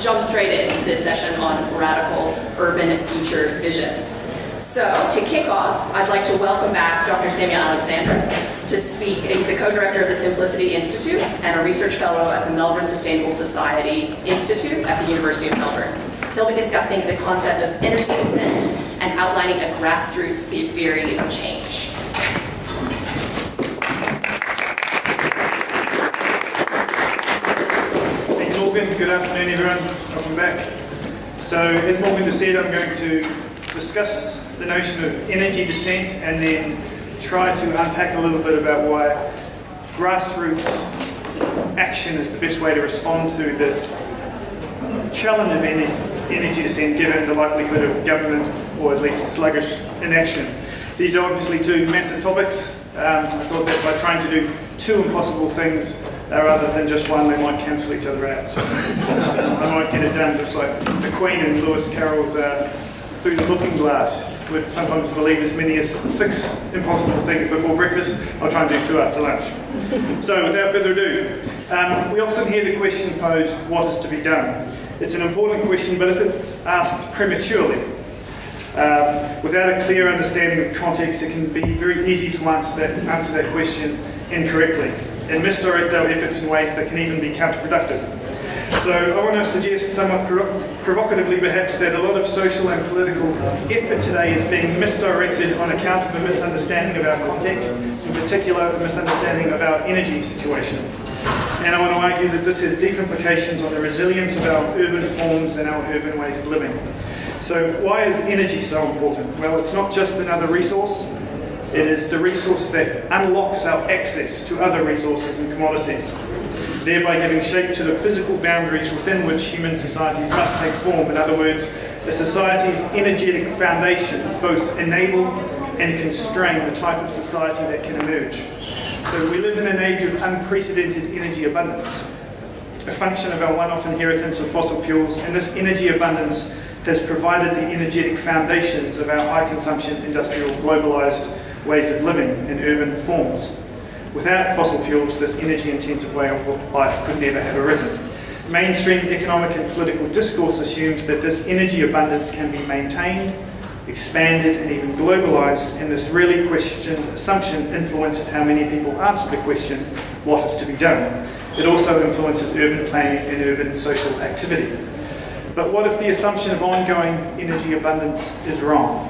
jump straight into this session on radical urban future visions. So to kick off, I'd like to welcome back Dr. Samuel Alexander to speak. He's the co-director of the Simplicity Institute and a research fellow at the Melbourne Sustainable Society Institute at the University of Melbourne. He'll be discussing the concept of energy descent and outlining a grassroots theory of change. Thank you, Morgan. Good afternoon, everyone. Welcome back. So, as Morgan just said, I'm going to discuss the notion of energy descent and then try to unpack a little bit about why grassroots action is the best way to respond to this challenge of energy descent, given the likelihood of government, or at least sluggish inaction. These are obviously two massive topics. I thought that by trying to do two impossible things rather than just one, they might cancel each other out. So I might get it done just like the Queen in Lewis Carroll's Through the Looking Glass, would sometimes believe as many as 6 impossible things before breakfast. I'll try and do 2 after lunch. So without further ado, we often hear the question posed, what is to be done? It's an important question, but if it's asked prematurely, without a clear understanding of context, it can be very easy to answer that question incorrectly and misdirect our efforts in ways that can even be counterproductive. So I want to suggest somewhat provocatively perhaps that a lot of social and political effort today is being misdirected on account of a misunderstanding of our context, in particular a misunderstanding of our energy situation. And I want to argue that this has deep implications on the resilience of our urban forms and our urban ways of living. So why is energy so important? Well, it's not just another resource. It is the resource that unlocks our access to other resources and commodities, thereby giving shape to the physical boundaries within which human societies must take form. In other words, a society's energetic foundations both enable and constrain the type of society that can emerge. So we live in an age of unprecedented energy abundance, a function of our one-off inheritance of fossil fuels, and this energy abundance has provided the energetic foundations of our high-consumption, industrial, globalised ways of living in urban forms. Without fossil fuels, this energy-intensive way of life could never have arisen. Mainstream economic and political discourse assumes that this energy abundance can be maintained, expanded, and even globalised, and this really questioned assumption influences how many people answer the question, what is to be done? It also influences urban planning and urban social activity. But what if the assumption of ongoing energy abundance is wrong?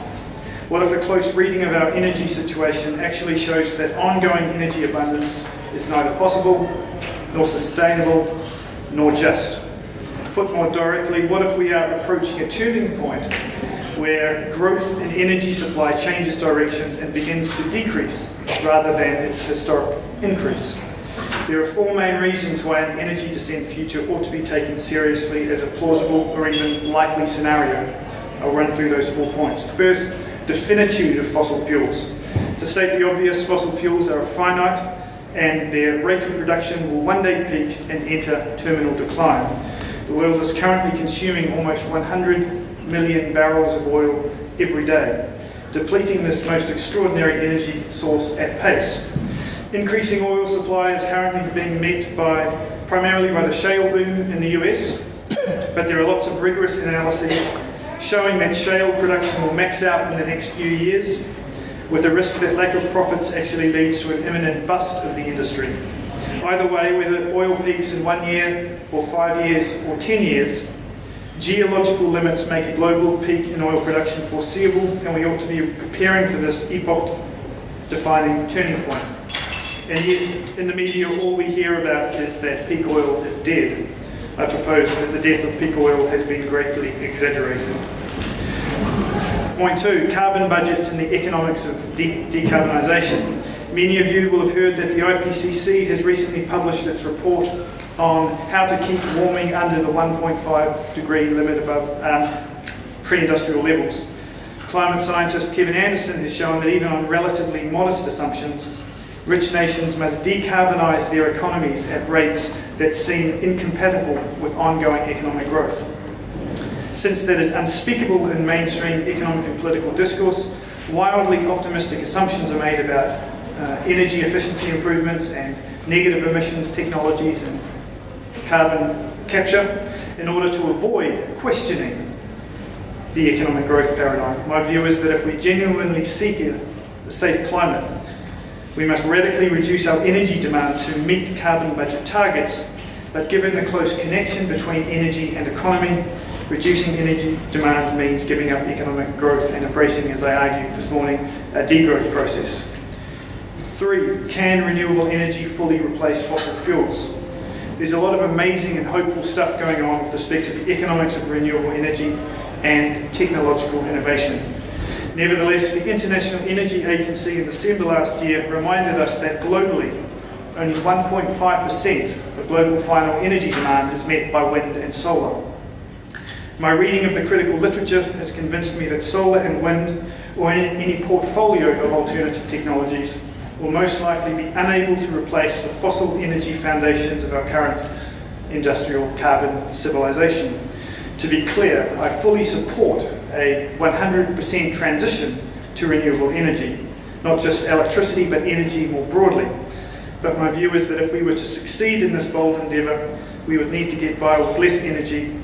What if a close reading of our energy situation actually shows that ongoing energy abundance is neither possible, nor sustainable, nor just? Put more directly, what if we are approaching a turning point where growth in energy supply changes direction and begins to decrease rather than its historic increase? There are 4 main reasons why an energy descent future ought to be taken seriously as a plausible or even likely scenario. I'll run through those 4 points. First, the finitude of fossil fuels. To state the obvious, fossil fuels are finite and their rate of production will one day peak and enter terminal decline. The world is currently consuming almost 100 million barrels of oil every day, depleting this most extraordinary energy source at pace. Increasing oil supply is currently being met primarily by the shale boom in the US, but there are lots of rigorous analyses showing that shale production will max out in the next few years, with the risk that lack of profits actually leads to an imminent bust of the industry. Either way, whether oil peaks in 1 year, or 5 years, or 10 years, geological limits make a global peak in oil production foreseeable, and we ought to be preparing for this epoch-defining turning point. And yet, in the media, all we hear about is that peak oil is dead. I propose that the death of peak oil has been greatly exaggerated. Point 2, carbon budgets and the economics of decarbonisation. Many of you will have heard that the IPCC has recently published its report on how to keep warming under the 1.5 degree limit above pre-industrial levels. Climate scientist Kevin Anderson has shown that even on relatively modest assumptions, rich nations must decarbonise their economies at rates that seem incompatible with ongoing economic growth. Since that is unspeakable in mainstream economic and political discourse, wildly optimistic assumptions are made about energy efficiency improvements and negative emissions technologies and carbon capture. in order to avoid questioning the economic growth paradigm. My view is that if we genuinely seek a safe climate, we must radically reduce our energy demand to meet carbon budget targets, but given the close connection between energy and economy, reducing energy demand means giving up economic growth and embracing, as I argued this morning, a degrowth process. 3, can renewable energy fully replace fossil fuels? There's a lot of amazing and hopeful stuff going on with respect to the economics of renewable energy and technological innovation. Nevertheless, the International Energy Agency in December last year reminded us that globally, only 1.5% of global final energy demand is met by wind and solar. My reading of the critical literature has convinced me that solar and wind, or any portfolio of alternative technologies, will most likely be unable to replace the fossil energy foundations of our current industrial carbon civilization. To be clear, I fully support a 100% transition to renewable energy, not just electricity, but energy more broadly. But my view is that if we were to succeed in this bold endeavour, we would need to get by with less energy,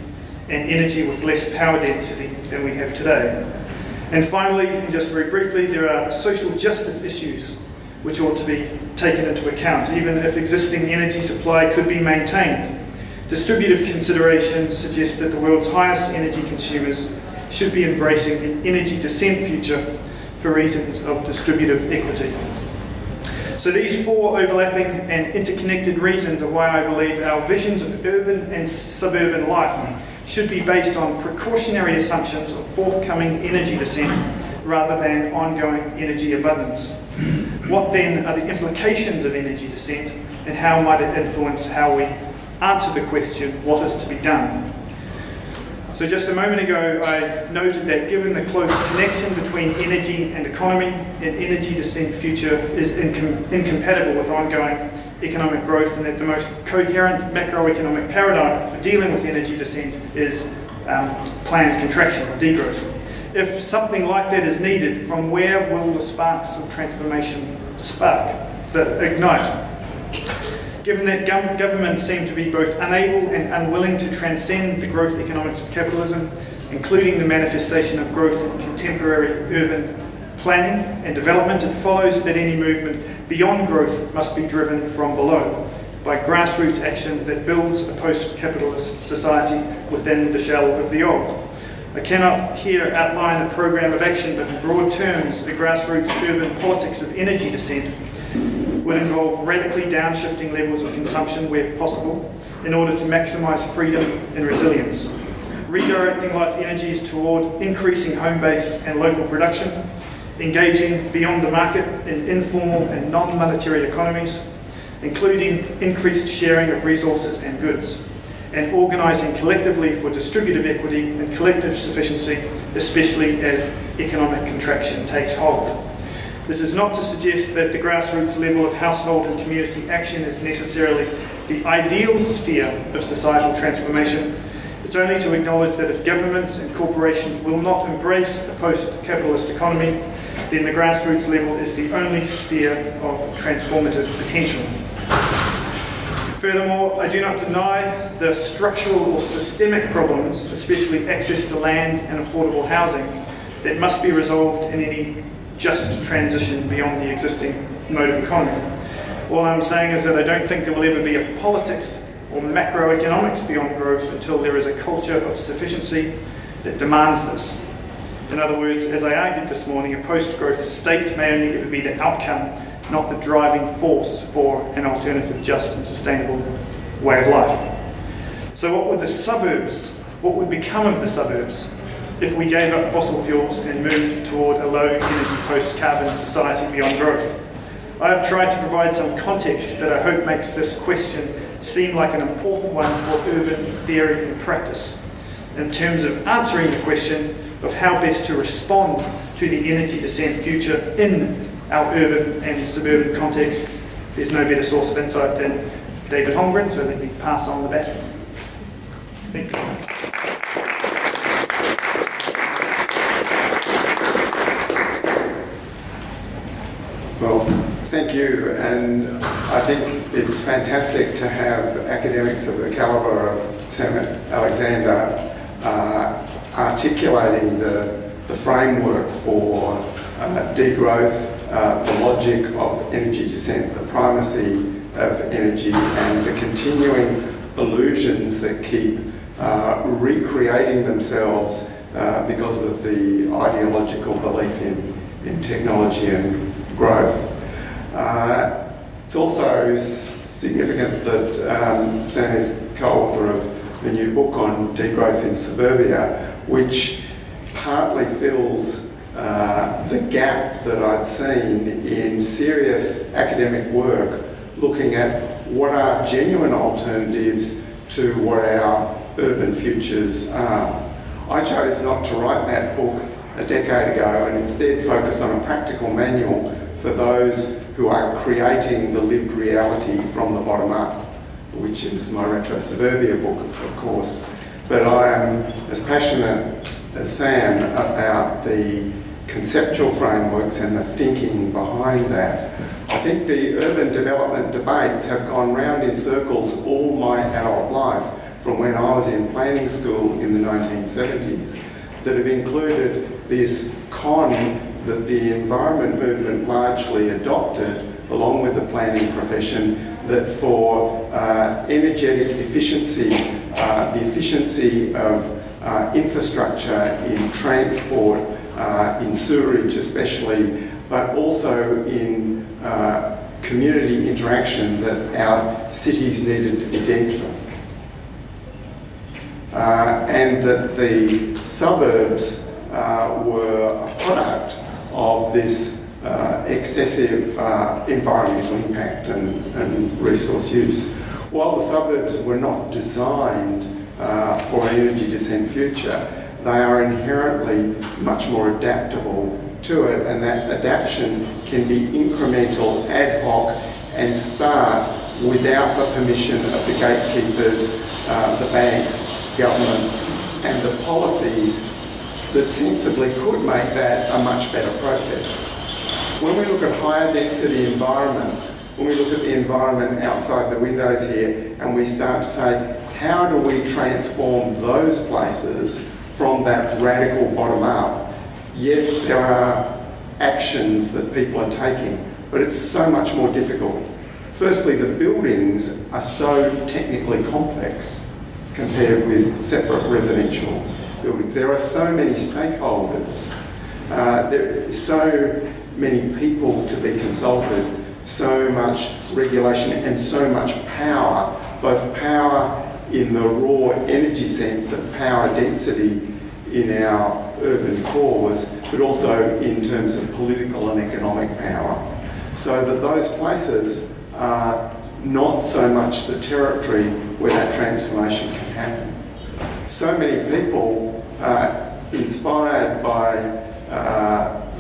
and energy with less power density than we have today. And finally, and just very briefly, there are social justice issues which ought to be taken into account, even if existing energy supply could be maintained. Distributive considerations suggest that the world's highest energy consumers should be embracing an energy descent future for reasons of distributive equity. So these 4 overlapping and interconnected reasons are why I believe our visions of urban and suburban life should be based on precautionary assumptions of forthcoming energy descent rather than ongoing energy abundance. What then are the implications of energy descent, and how might it influence how we answer the question, what is to be done? So just a moment ago, I noted that given the close connection between energy and economy, an energy descent future is incompatible with ongoing economic growth, and that the most coherent macroeconomic paradigm for dealing with energy descent is planned contraction or degrowth. If something like that is needed, from where will the sparks of transformation ignite? Given that governments seem to be both unable and unwilling to transcend the growth economics of capitalism, including the manifestation of growth in contemporary urban planning and development, it follows that any movement beyond growth must be driven from below, by grassroots action that builds a post-capitalist society within the shell of the old. I cannot here outline a program of action, but in broad terms, the grassroots urban politics of energy descent would involve radically downshifting levels of consumption where possible in order to maximise freedom and resilience, redirecting life energies toward increasing home-based and local production, engaging beyond the market in informal and non-monetary economies, including increased sharing of resources and goods, and organising collectively for distributive equity and collective sufficiency, especially as economic contraction takes hold. This is not to suggest that the grassroots level of household and community action is necessarily the ideal sphere of societal transformation. It's only to acknowledge that if governments and corporations will not embrace a post-capitalist economy, then the grassroots level is the only sphere of transformative potential. Furthermore, I do not deny the structural or systemic problems, especially access to land and affordable housing, that must be resolved in any just transition beyond the existing mode of economy. All I'm saying is that I don't think there will ever be a politics or macroeconomics beyond growth until there is a culture of sufficiency that demands this. In other words, as I argued this morning, a post-growth state may only ever be the outcome, not the driving force for an alternative, just and sustainable way of life. So what would become of the suburbs if we gave up fossil fuels and moved toward a low-energy post-carbon society beyond growth? I have tried to provide some context that I hope makes this question seem like an important one for urban theory and practice, in terms of answering the question of how best to respond to the energy descent future in our urban and suburban contexts. There's no better source of insight than David Holmgren, so let me pass on the baton. Thank you. Well, Thank you, and I think it's fantastic to have academics of the calibre of Sam Alexander articulating the framework for degrowth, the logic of energy descent, the primacy of energy, and the continuing illusions that keep recreating themselves because of the ideological belief in technology and growth. It's also significant that Sam is co-author of a new book on degrowth in suburbia, which partly fills the gap that I'd seen in serious academic work looking at what are genuine alternatives to what our urban futures are. I chose not to write that book a decade ago and instead focus on a practical manual for those who are creating the lived reality from the bottom up, which is my Retro Suburbia book, of course. But I am as passionate as Sam about the conceptual frameworks and the thinking behind that. I think the urban development debates have gone round in circles all my adult life, from when I was in planning school in the 1970s, that have included this con that the environment movement largely adopted, along with the planning profession, that for energetic efficiency, the efficiency of infrastructure in transport, in sewerage especially, but also in community interaction, that our cities needed to be denser. And that the suburbs were a product of this excessive environmental impact and resource use. While the suburbs were not designed for an energy descent future, they are inherently much more adaptable to it, and that adaptation can be incremental, ad hoc, and start without the permission of the gatekeepers, the banks, governments, and the policies that sensibly could make that a much better process. When we look at higher density environments, when we look at the environment outside the windows here, and we start to say, how do we transform those places from that radical bottom up? Yes, there are actions that people are taking, but it's so much more difficult. Firstly, the buildings are so technically complex compared with separate residential buildings. There are so many stakeholders, there are so many people to be consulted, so much regulation and so much power, both power in the raw energy sense of power density in our urban cores, but also in terms of political and economic power. So that those places are not so much the territory where that transformation can happen. So many people, inspired by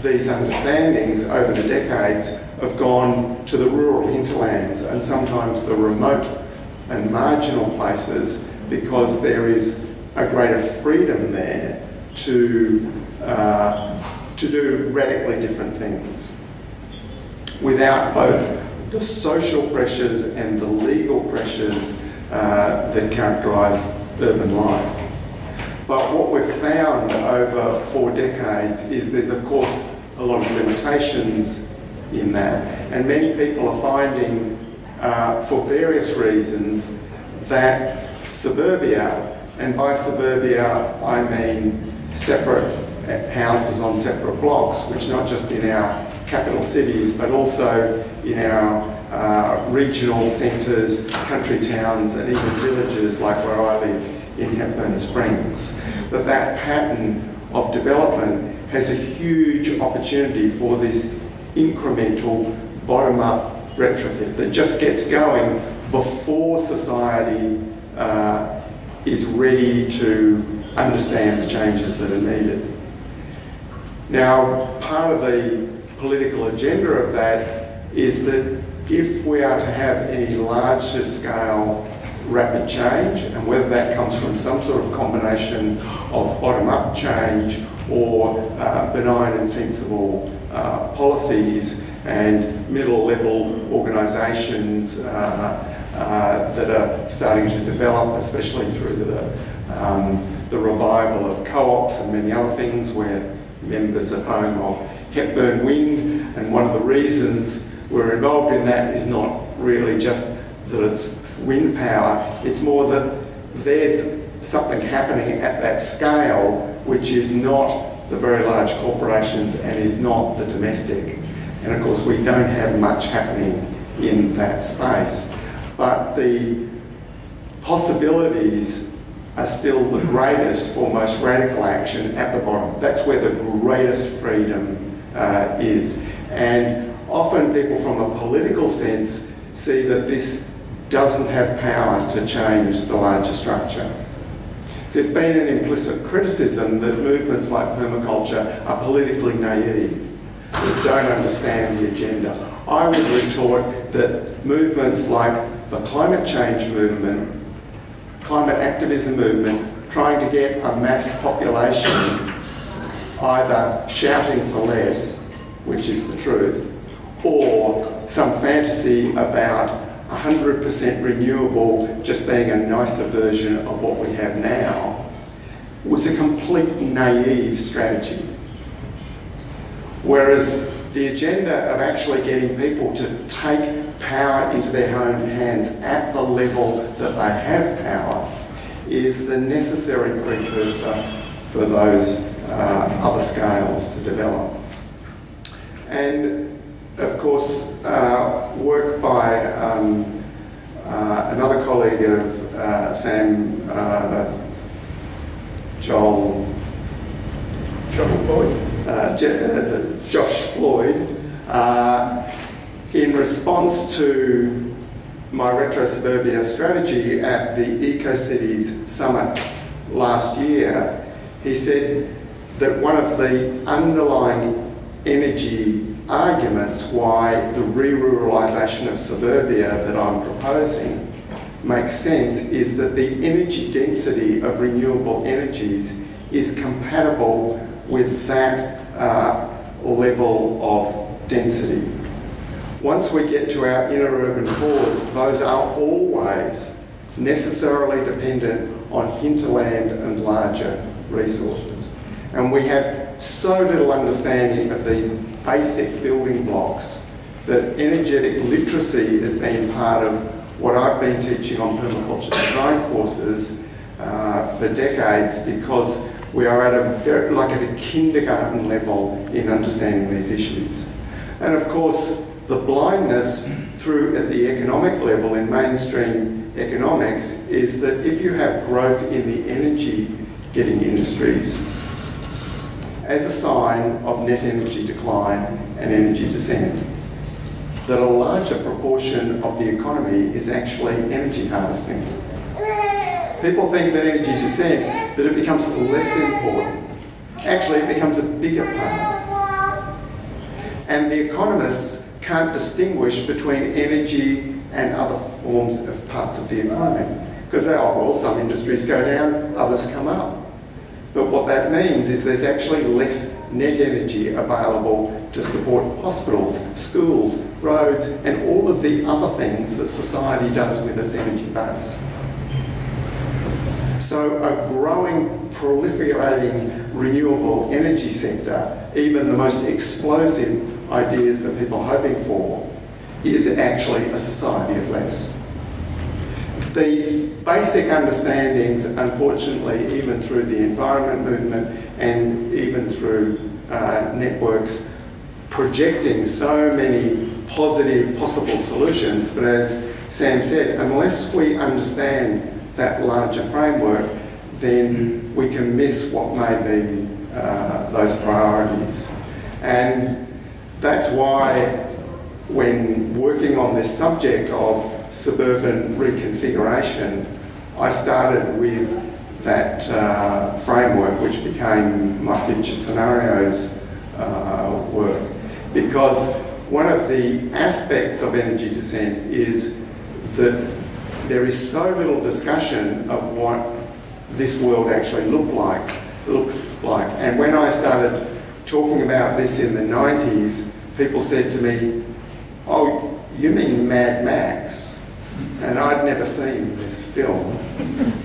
these understandings over the decades, have gone to the rural hinterlands and sometimes the remote and marginal places, because there is a greater freedom there to do radically different things without both the social pressures and the legal pressures that characterise urban life. But what we've found over 4 decades is there's of course a lot of limitations in that, and many people are finding for various reasons that suburbia, and by suburbia I mean separate houses on separate blocks, which not just in our capital cities but also in our regional centres, country towns and even villages like where I live in Hepburn Springs, that pattern of development has a huge opportunity for this incremental bottom-up retrofit that just gets going before society is ready to understand the changes that are needed. Now, part of the political agenda of that is that if we are to have any larger scale rapid change, and whether that comes from some sort of combination of bottom-up change or benign and sensible policies and middle-level organisations that are starting to develop, especially through the revival of co-ops and many other things, where members are home of Hepburn Wind, and one of the reasons we're involved in that is not really just that it's wind power, it's more that there's something happening at that scale which is not the very large corporations and is not the domestic. And of course we don't have much happening in that space. But the possibilities are still the greatest for most radical action at the bottom. That's where the greatest freedom is. And often people from a political sense see that this doesn't have power to change the larger structure. There's been an implicit criticism that movements like permaculture are politically naive, that don't understand the agenda. I would retort that movements like the climate change movement, climate activism movement, trying to get a mass population either shouting for less, which is the truth, or some fantasy about 100% renewable just being a nicer version of what we have now, was a complete naive strategy. Whereas the agenda of actually getting people to take power into their own hands at the level that they have power is the necessary precursor for those other scales to develop. And of course, work by another colleague of Sam, Josh Floyd, in response to my Retro Suburbia strategy at the EcoCities Summit last year, he said that one of the underlying energy arguments why the re-ruralisation of suburbia that I'm proposing makes sense is that the energy density of renewable energies is compatible with that level of density. Once we get to our inner urban cores, those are always necessarily dependent on hinterland and larger resources. And we have so little understanding of these basic building blocks that energetic literacy has been part of what I've been teaching on permaculture design courses for decades, because we are at a kindergarten level in understanding these issues. And of course, the blindness through at the economic level in mainstream economics is that if you have growth in the energy-getting industries as a sign of net energy decline and energy descent, that a larger proportion of the economy is actually energy harvesting. People think that energy descent, that it becomes less important. Actually, it becomes a bigger part. And the economists can't distinguish between energy and other forms of parts of the economy. Because they are, well, some industries go down, others come up. But what that means is there's actually less net energy available to support hospitals, schools, roads, and all of the other things that society does with its energy base. So a growing, proliferating renewable energy sector, even the most explosive ideas that people are hoping for, is actually a society of less. These basic understandings, unfortunately, even through the environment movement and even through networks projecting so many positive possible solutions, but as Sam said, unless we understand that larger framework, then we can miss what may be those priorities. And that's why when working on this subject of suburban reconfiguration, I started with that framework which became my future scenarios work. Because one of the aspects of energy descent is that there is so little discussion of what this world actually looks like. And when I started talking about this in the 90s, people said to me, "Oh, you mean Mad Max?" And I'd never seen this film,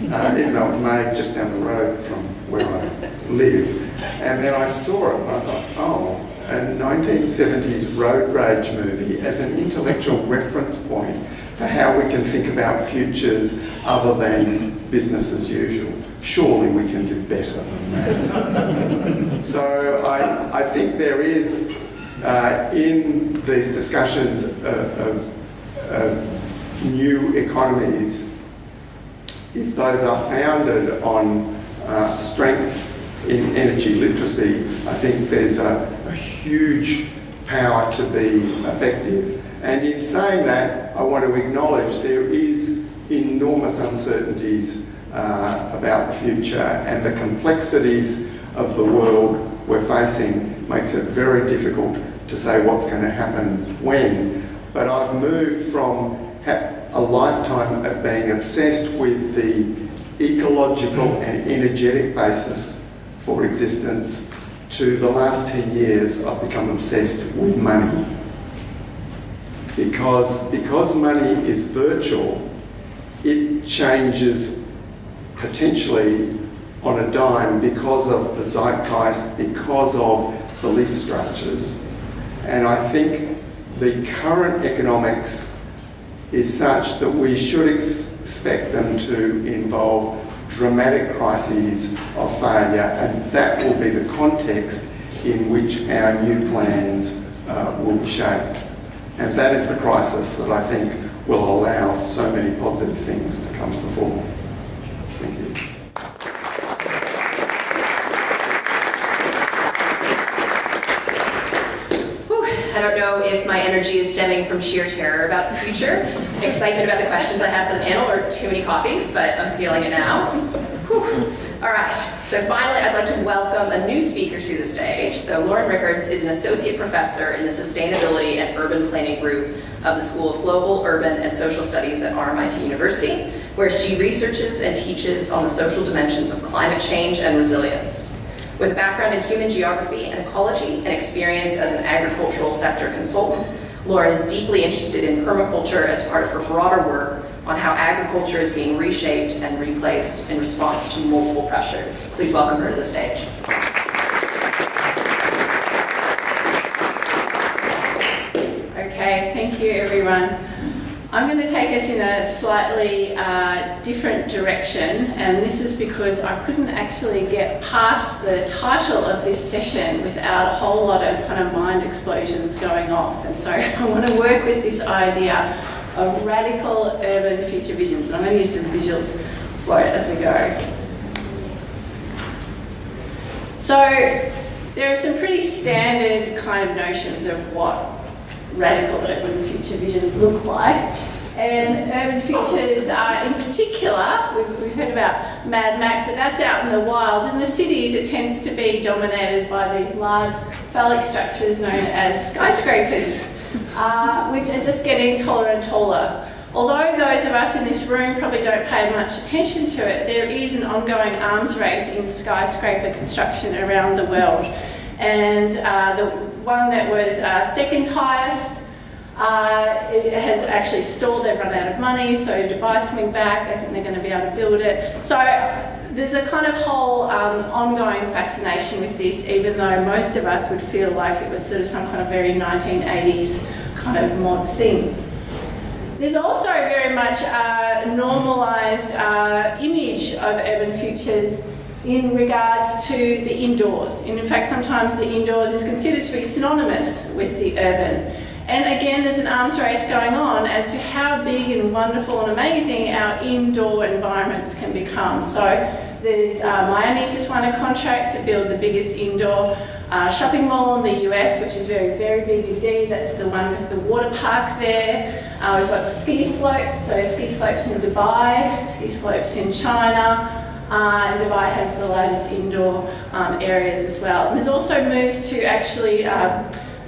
even though it was made just down the road from where I live. And then I saw it and I thought, oh, a 1970s road rage movie as an intellectual reference point for how we can think about futures other than business as usual. Surely we can do better than that. So I think there is, in these discussions of new economies, if those are founded on strength in energy literacy, I think there's a huge power to be effective. And in saying that, I want to acknowledge there is enormous uncertainties about the future, and the complexities of the world we're facing makes it very difficult to say what's going to happen when. But I've moved from a lifetime of being obsessed with the ecological and energetic basis for existence to the last 10 years I've become obsessed with money. Because money is virtual, it changes potentially on a dime because of the zeitgeist, because of belief structures. And I think the current economics is such that we should expect them to involve dramatic crises of failure, and that will be the context in which our new plans will be shaped. And that is the crisis that I think will allow so many positive things to come to the fore. Thank you. I don't know if my energy is stemming from sheer terror about the future, excitement about the questions I have for the panel, or too many coffees, but I'm feeling it now. Whew. All right, so finally I'd like to welcome a new speaker to the stage. So Lauren Rickards is an associate professor in the Sustainability and Urban Planning Group of the School of Global, Urban, and Social Studies at RMIT University, where she researches and teaches on the social dimensions of climate change and resilience. With a background in human geography and ecology and experience as an agricultural sector consultant, Lauren is deeply interested in permaculture as part of her broader work on how agriculture is being reshaped and replaced in response to multiple pressures. Please welcome her to the stage. Okay, thank you everyone. I'm going to take us in a slightly different direction, and this is because I couldn't actually get past the title of this session without a whole lot of kind of mind explosions going off. And so I want to work with this idea of radical urban future visions. And I'm going to use some visuals for it as we go. So there are some pretty standard kind of notions of what radical urban future visions look like. And urban futures are, in particular, we've heard about Mad Max, but that's out in the wilds. In the cities, it tends to be dominated by these large phallic structures known as skyscrapers, which are just getting taller and taller. Although those of us in this room probably don't pay much attention to it, there is an ongoing arms race in skyscraper construction around the world. And the one that was second highest, it has actually stalled. They've run out of money, so Dubai's coming back. They think they're going to be able to build it. So there's a kind of whole ongoing fascination with this, even though most of us would feel like it was sort of some kind of very 1980s kind of mod thing. There's also very much a normalised image of urban futures in regards to the indoors. And in fact, sometimes the indoors is considered to be synonymous with the urban. And again, there's an arms race going on as to how big and wonderful and amazing our indoor environments can become. So there's Miami's just won a contract to build the biggest indoor shopping mall in the US, which is very, very big indeed. That's the one with the water park there. We've got ski slopes, so ski slopes in Dubai, ski slopes in China. And Dubai has the largest indoor areas as well. And there's also moves to actually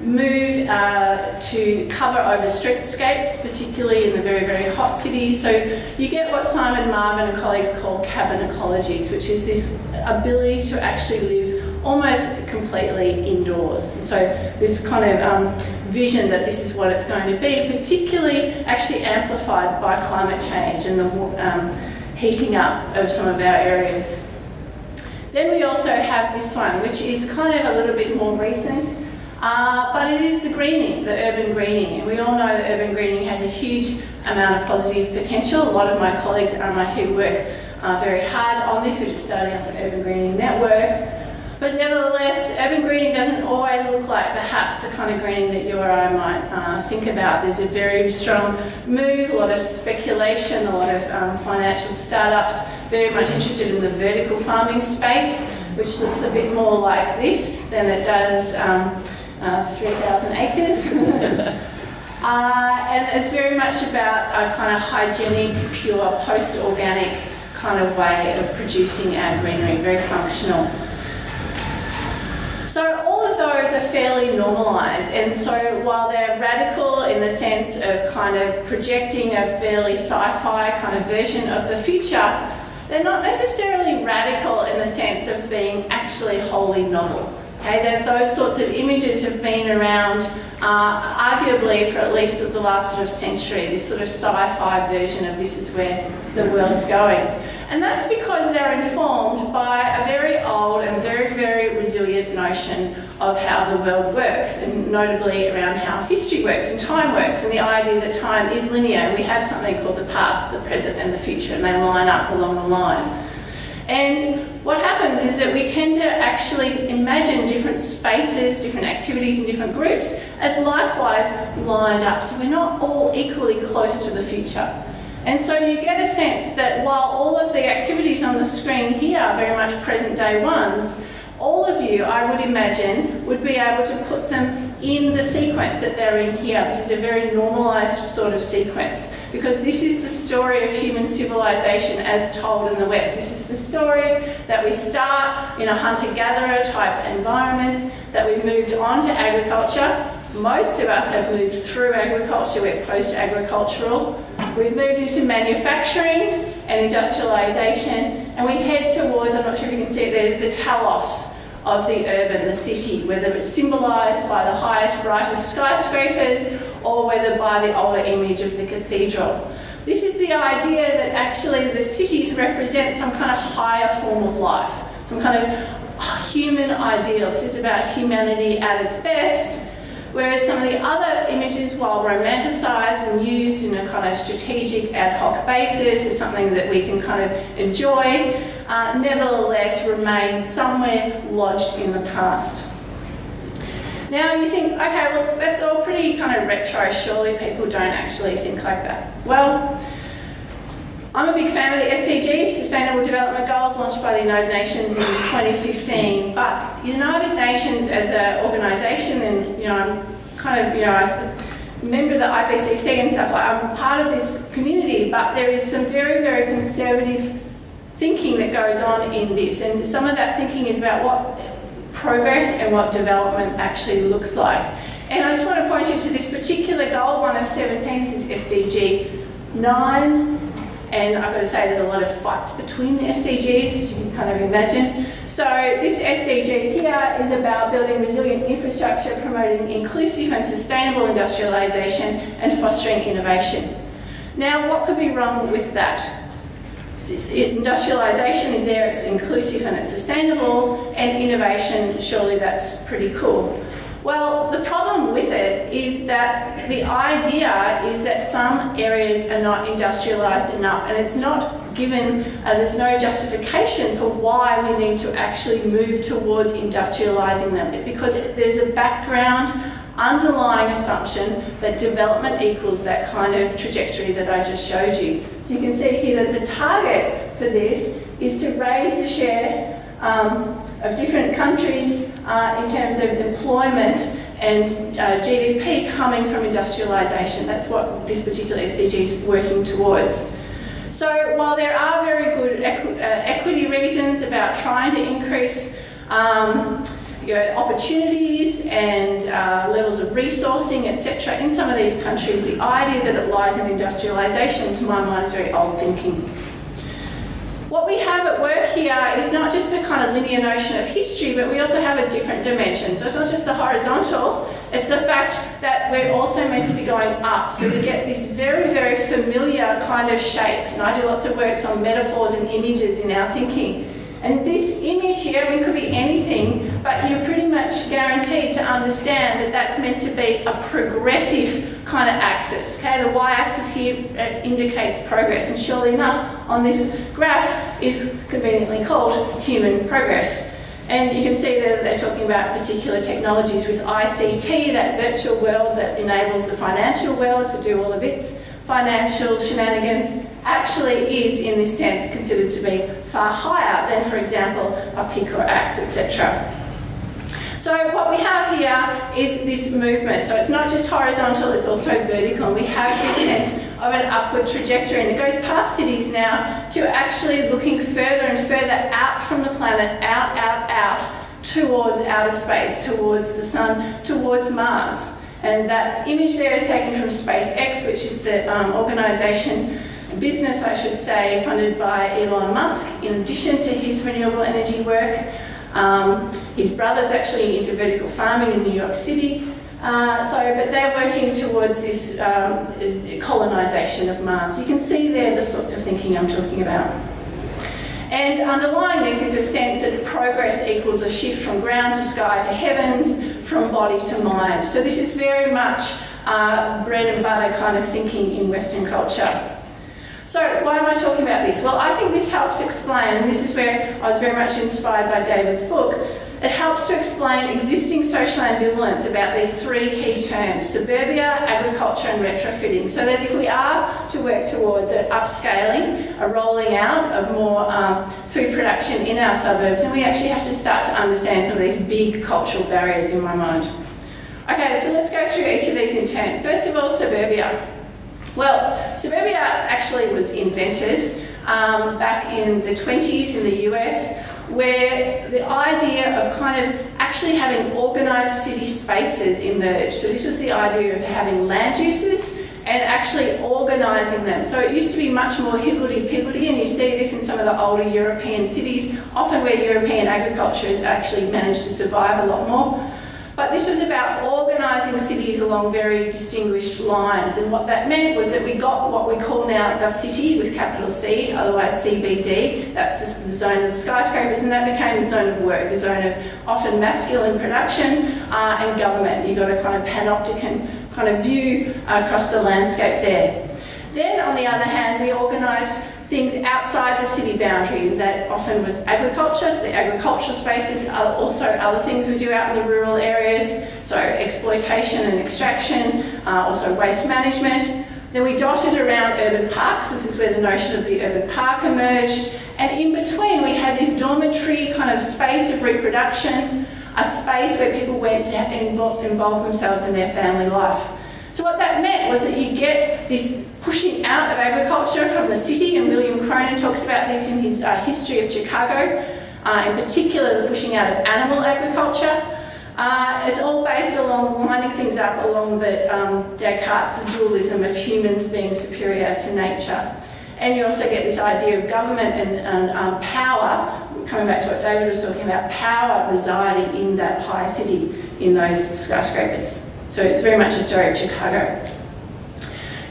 move to cover over streetscapes, particularly in the very, very hot cities. So you get what Simon Marvin and colleagues call cabin ecologies, which is this ability to actually live almost completely indoors. And so this kind of vision that this is what it's going to be, particularly actually amplified by climate change and the heating up of some of our areas. Then we also have this one, which is kind of a little bit more recent, but it is the greening, the urban greening. And we all know that urban greening has a huge amount of positive potential. A lot of my colleagues at RMIT work very hard on this. We're just starting up an urban greening network. But nevertheless, urban greening doesn't always look like perhaps the kind of greening that you or I might think about. There's a very strong move, a lot of speculation, a lot of financial startups very much interested in the vertical farming space, which looks a bit more like this than it does 3,000 acres. And it's very much about a kind of hygienic, pure, post-organic kind of way of producing our greenery, very functional. So all of those are fairly normalised, and so while they're radical in the sense of kind of projecting a fairly sci-fi kind of version of the future, they're not necessarily radical in the sense of being actually wholly novel. Okay, those sorts of images have been around arguably for at least the last sort of century, this sort of sci-fi version of this is where the world's going. And that's because they're informed by a very old and very, very resilient notion of how the world works, and notably around how history works and time works, and the idea that time is linear, and we have something called the past, the present and the future, and they line up along the line. And what happens is that we tend to actually imagine different spaces, different activities and different groups as likewise lined up, so we're not all equally close to the future. And so you get a sense that while all of the activities on the screen here are very much present day ones, all of you, I would imagine, would be able to put them in the sequence that they're in here. This is a very normalised sort of sequence, because this is the story of human civilization as told in the West. This is the story that we start in a hunter-gatherer type environment, that we moved on to agriculture. Most of us have moved through agriculture, we're post-agricultural. We've moved into manufacturing and industrialisation, and we head towards, I'm not sure if you can see it there, the telos of the urban, the city, whether it's symbolised by the highest, brightest skyscrapers or whether by the older image of the cathedral. This is the idea that actually the cities represent some kind of higher form of life, some kind of human ideal. This is about humanity at its best. Whereas some of the other images, while romanticised and used in a kind of strategic ad hoc basis, is something that we can kind of enjoy, nevertheless remain somewhere lodged in the past. Now you think, okay, well that's all pretty kind of retro, surely people don't actually think like that. Well, I'm a big fan of the SDGs, Sustainable Development Goals, launched by the United Nations in 2015. But the United Nations as an organisation, and I'm kind of, a member of the IPCC and stuff, like I'm part of this community, but there is some very, very conservative thinking that goes on in this. And some of that thinking is about what progress and what development actually looks like. And I just want to point you to this particular goal, one of 17, this is SDG 9. And I've got to say there's a lot of fights between the SDGs, as you can kind of imagine. So this SDG here is about building resilient infrastructure, promoting inclusive and sustainable industrialisation and fostering innovation. Now, what could be wrong with that? Industrialisation is there, it's inclusive and it's sustainable, and innovation, surely that's pretty cool. Well, the problem with it is that the idea is that some areas are not industrialised enough, and it's not given, there's no justification for why we need to actually move towards industrialising them, because there's a background underlying assumption that development equals that kind of trajectory that I just showed you. So you can see here that the target for this is to raise the share of different countries in terms of employment and GDP coming from industrialisation. That's what this particular SDG is working towards. So while there are very good equity reasons about trying to increase opportunities and levels of resourcing, etc., in some of these countries, the idea that it lies in industrialisation, to my mind, is very old thinking. What we have at work here is not just a kind of linear notion of history, but we also have a different dimension. So it's not just the horizontal, it's the fact that we're also meant to be going up. So we get this very, very familiar kind of shape. And I do lots of works on metaphors and images in our thinking. And this image here, I mean, could be anything, but you're pretty much guaranteed to understand that that's meant to be a progressive kind of axis. Okay, the y-axis here indicates progress, and surely enough, on this graph is conveniently called human progress. And you can see that they're talking about particular technologies with ICT, that virtual world that enables the financial world to do all of its financial shenanigans, actually is, in this sense, considered to be far higher than, for example, a pick or axe, etc. So what we have here is this movement. So it's not just horizontal, it's also vertical. We have this sense of an upward trajectory, and it goes past cities now to actually looking further and further out from the planet, out, towards outer space, towards the sun, towards Mars. And that image there is taken from SpaceX, which is the organisation, business I should say, funded by Elon Musk, in addition to his renewable energy work. His brother's actually into vertical farming in New York City. But they're working towards this colonisation of Mars. You can see there the sorts of thinking I'm talking about. And underlying this is a sense that progress equals a shift from ground to sky to heavens, from body to mind. So this is very much bread and butter kind of thinking in Western culture. So why am I talking about this? Well, I think this helps explain, and this is where I was very much inspired by David's book. It helps to explain existing social ambivalence about these three key terms: suburbia, agriculture and retrofitting. So that if we are to work towards an upscaling, a rolling out of more food production in our suburbs, then we actually have to start to understand some of these big cultural barriers in my mind. Okay, so let's go through each of these in turn. First of all, suburbia. Well, suburbia actually was invented back in the 20s in the US, where the idea of kind of actually having organised city spaces emerged. So this was the idea of having land uses and actually organising them. So it used to be much more higgledy-piggledy, and you see this in some of the older European cities, often where European agriculture has actually managed to survive a lot more. But this was about organising cities along very distinguished lines, and what that meant was that we got what we call now the city with capital C, otherwise CBD. That's the zone of the skyscrapers, and that became the zone of work, the zone of often masculine production and government. You got a kind of panopticon kind of view across the landscape there. Then, on the other hand, we organised things outside the city boundary. That often was agriculture, so the agricultural spaces are also other things we do out in the rural areas, so exploitation and extraction, also waste management. Then we dotted around urban parks. This is where the notion of the urban park emerged, and in between we had this dormitory kind of space of reproduction, a space where people went to involve themselves in their family life. So what that meant was that you get this pushing out of agriculture from the city, and William Cronin talks about this in his History of Chicago, in particular the pushing out of animal agriculture. It's all based along winding things up along the Descartes' dualism of humans being superior to nature. And you also get this idea of government and power, coming back to what David was talking about, power residing in that high city, in those skyscrapers. So it's very much a story of Chicago.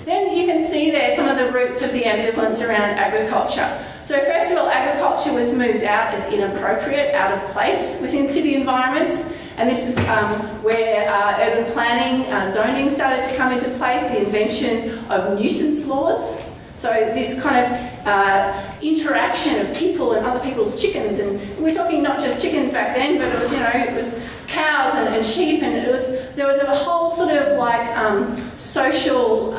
Then you can see there some of the roots of the ambivalence around agriculture. So first of all, agriculture was moved out as inappropriate, out of place within city environments. And this is where urban planning, zoning started to come into place, the invention of nuisance laws. So this kind of interaction of people and other people's chickens, and we're talking not just chickens back then, but it was, it was cows and sheep, and there was a whole sort of like social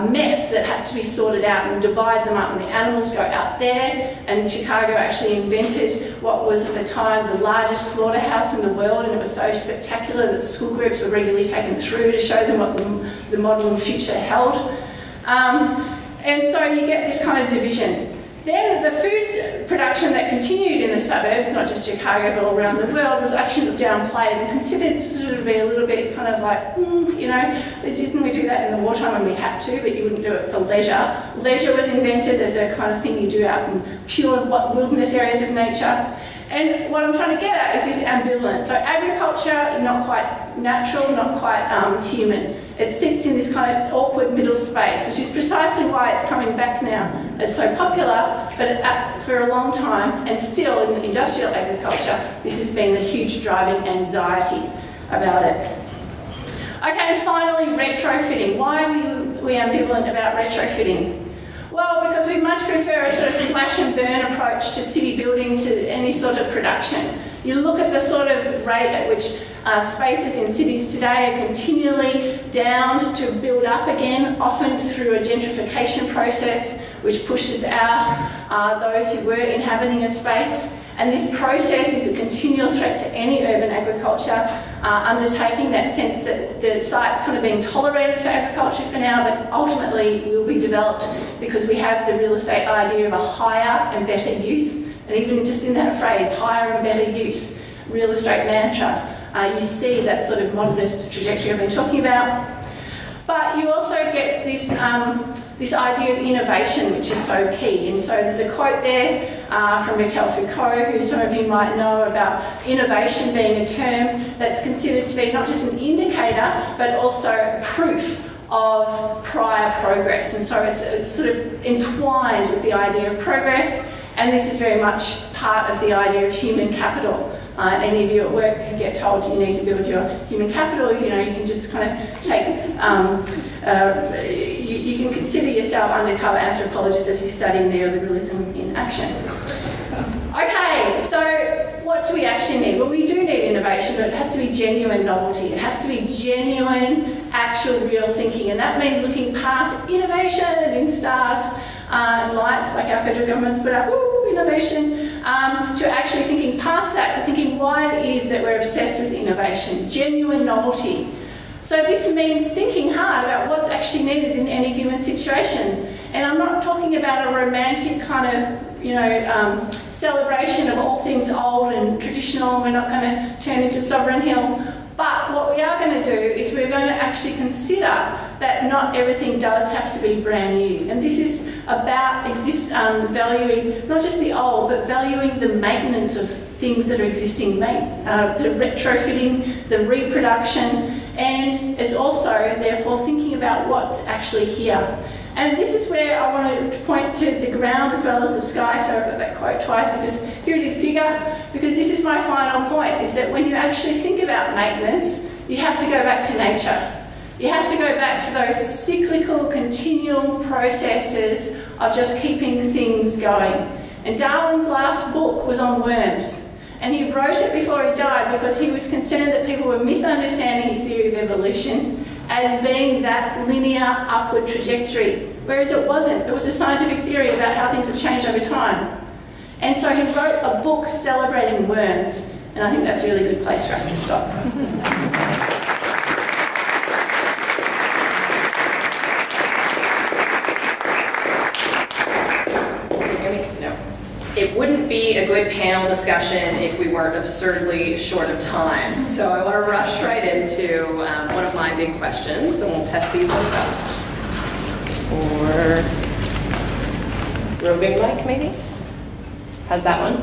mess that had to be sorted out and divide them up, and the animals go out there. And Chicago actually invented what was at the time the largest slaughterhouse in the world, and it was so spectacular that school groups were regularly taken through to show them what the modern future held. And so you get this kind of division. Then the food production that continued in the suburbs, not just Chicago but all around the world, was actually downplayed and considered to sort of be a little bit kind of like, you know, didn't we do that in the wartime when we had to, but you wouldn't do it for leisure. Leisure was invented as a kind of thing you do out in pure wilderness areas of nature. And what I'm trying to get at is this ambivalence. So agriculture, not quite natural, not quite human. It sits in this kind of awkward middle space, which is precisely why it's coming back now as so popular, but for a long time, and still in industrial agriculture, this has been a huge driving anxiety about it. Okay, and finally, retrofitting. Why are we ambivalent about retrofitting? Well, because we much prefer a sort of slash and burn approach to city building, to any sort of production. You look at the sort of rate at which spaces in cities today are continually downed to build up again, often through a gentrification process which pushes out those who were inhabiting a space. And this process is a continual threat to any urban agriculture undertaking, that sense that the site's kind of being tolerated for agriculture for now, but ultimately will be developed because we have the real estate idea of a higher and better use. And even just in that phrase, higher and better use, real estate mantra, you see that sort of modernist trajectory I've been talking about. But you also get this, this idea of innovation, which is so key. And so there's a quote there from Michel Foucault, who some of you might know, about innovation being a term that's considered to be not just an indicator, but also proof of prior progress. And so it's sort of entwined with the idea of progress, and this is very much part of the idea of human capital. Any of you at work who get told you need to build your human capital, you know, you can just kind of take, you can consider yourself undercover anthropologists as you study neoliberalism in action. Okay, so what do we actually need? Well, we do need innovation, but it has to be genuine novelty. It has to be genuine, actual, real thinking, and that means looking past innovation in stars, lights like our federal government's put up, woo, innovation, to actually thinking past that, to thinking why it is that we're obsessed with innovation, genuine novelty. So this means thinking hard about what's actually needed in any given situation. And I'm not talking about a romantic kind of, you know, celebration of all things old and traditional. We're not going to turn into Sovereign Hill. But what we are going to do is we're going to actually consider that not everything does have to be brand new. And this is about valuing not just the old, but valuing the maintenance of things that are existing, the retrofitting, the reproduction, and it's also, therefore, thinking about what's actually here. And this is where I want to point to the ground as well as the sky, so I've got that quote twice because here it is bigger, because this is my final point, is that when you actually think about maintenance, you have to go back to nature. You have to go back to those cyclical, continual processes of just keeping things going. And Darwin's last book was on worms. And he wrote it before he died because he was concerned that people were misunderstanding his theory of evolution as being that linear upward trajectory, whereas it wasn't. It was a scientific theory about how things have changed over time. And so he wrote a book celebrating worms, and I think that's a really good place for us to stop. It wouldn't be a good panel discussion if we weren't absurdly short of time. So I want to rush right into one of my big questions, and we'll test these ones out. Or roving mic, maybe? How's that one?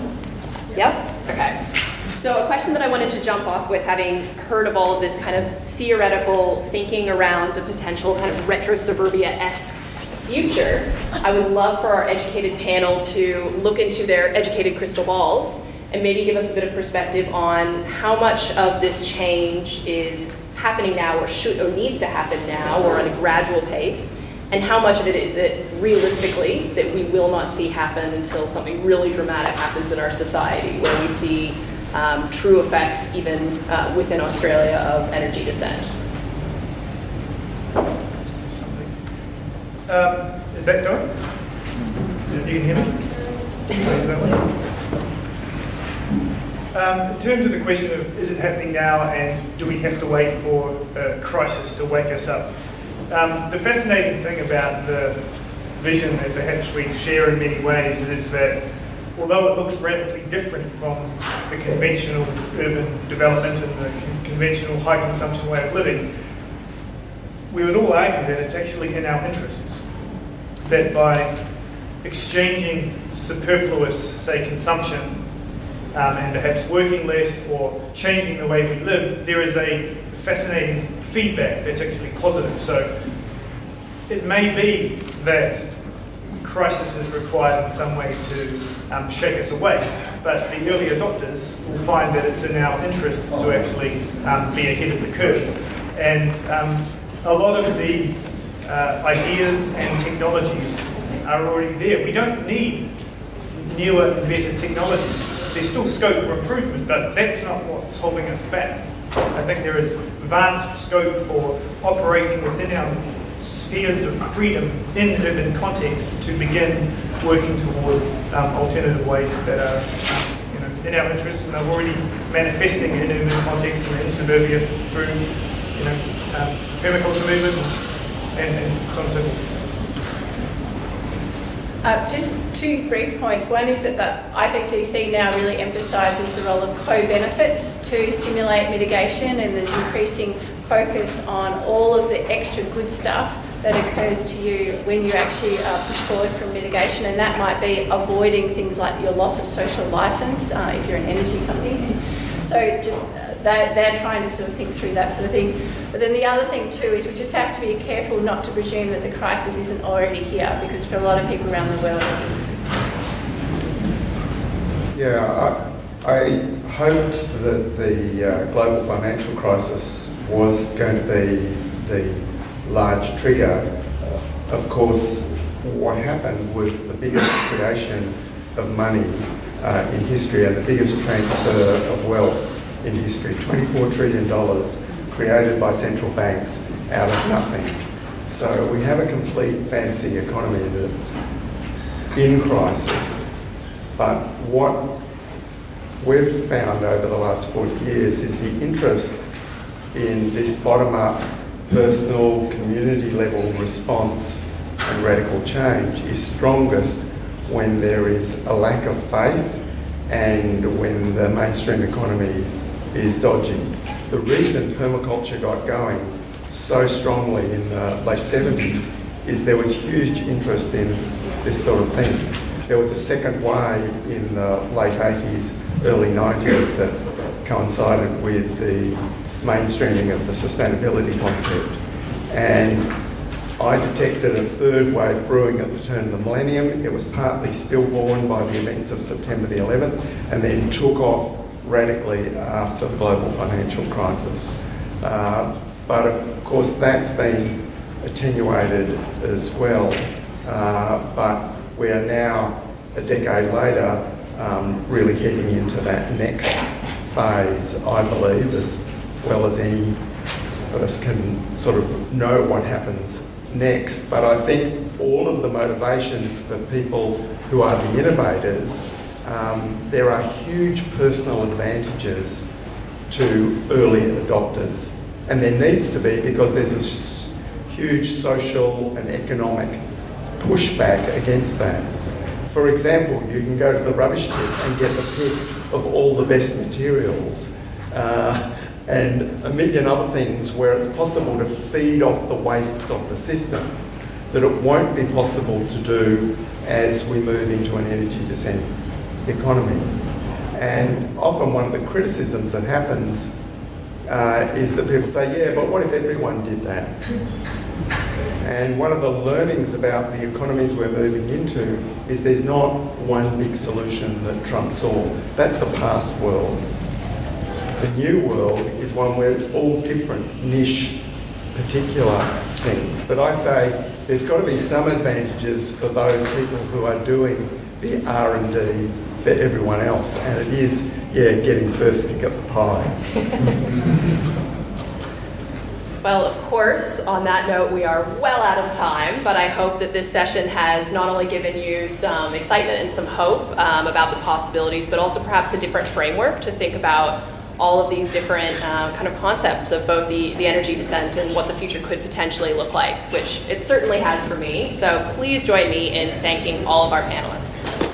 Yep? Okay. So a question that I wanted to jump off with, having heard of all of this kind of theoretical thinking around a potential kind of retro-suburbia-esque future, I would love for our educated panel to look into their educated crystal balls and maybe give us a bit of perspective on how much of this change is happening now or needs to happen now or on a gradual pace, and how much of it is it realistically that we will not see happen until something really dramatic happens in our society, where we see true effects even within Australia of energy descent. Is that going? You can hear me? Is that one? In terms of the question of is it happening now and do we have to wait for a crisis to wake us up? The fascinating thing about the vision that perhaps we share in many ways is that although it looks radically different from the conventional urban development and the conventional high consumption way of living, we would all argue that it's actually in our interests. That by exchanging superfluous, say, consumption and perhaps working less or changing the way we live, there is a fascinating feedback that's actually positive. So it may be that crisis is required in some way to shake us awake, but the early adopters will find that it's in our interests to actually be ahead of the curve. And a lot of the ideas and technologies are already there. We don't need newer and better technologies. There's still scope for improvement, but that's not what's holding us back. I think there is vast scope for operating within our spheres of freedom in urban contexts to begin working toward alternative ways that are in our interest and are already manifesting in urban contexts and in suburbia through permaculture movement and so on and so forth. Just two brief points. One is that the IPCC now really emphasises the role of co-benefits to stimulate mitigation, and there's increasing focus on all of the extra good stuff that occurs to you when you actually push forward from mitigation, and that might be avoiding things like your loss of social licence if you're an energy company. So just they're trying to sort of think through that sort of thing. But then the other thing too is we just have to be careful not to presume that the crisis isn't already here, because for a lot of people around the world it is. Yeah, I hoped that the global financial crisis was going to be the large trigger. Of course, what happened was the biggest creation of money in history and the biggest transfer of wealth in history, $24 trillion created by central banks out of nothing. So we have a complete fantasy economy that's in crisis. But what we've found over the last 40 years is the interest in this bottom-up, personal, community-level response and radical change is strongest when there is a lack of faith and when the mainstream economy is dodgy. The reason permaculture got going so strongly in the late 70s is there was huge interest in this sort of thing. There was a second wave in the late 80s, early 90s that coincided with the mainstreaming of the sustainability concept. And I detected a third wave brewing at the turn of the millennium. It was partly stillborn by the events of September the 11th and then took off radically after the global financial crisis. But of course that's been attenuated as well. But we are now, a decade later, really heading into that next phase, I believe, as well as any of us can sort of know what happens next. But I think all of the motivations for people who are the innovators, there are huge personal advantages to early adopters. And there needs to be, because there's a huge social and economic pushback against that. For example, you can go to the rubbish tip and get the pick of all the best materials and a million other things where it's possible to feed off the wastes of the system that it won't be possible to do as we move into an energy descent economy. And often one of the criticisms that happens is that people say, yeah, but what if everyone did that? And one of the learnings about the economies we're moving into is there's not one big solution that trumps all. That's the past world. The new world is one where it's all different, niche, particular things. But I say there's got to be some advantages for those people who are doing the R&D for everyone else. And it is, getting first pick up the pie. Well, of course, on that note, we are well out of time, but I hope that this session has not only given you some excitement and some hope about the possibilities, but also perhaps a different framework to think about all of these different kind of concepts of both the energy descent and what the future could potentially look like, which it certainly has for me. So please join me in thanking all of our panelists.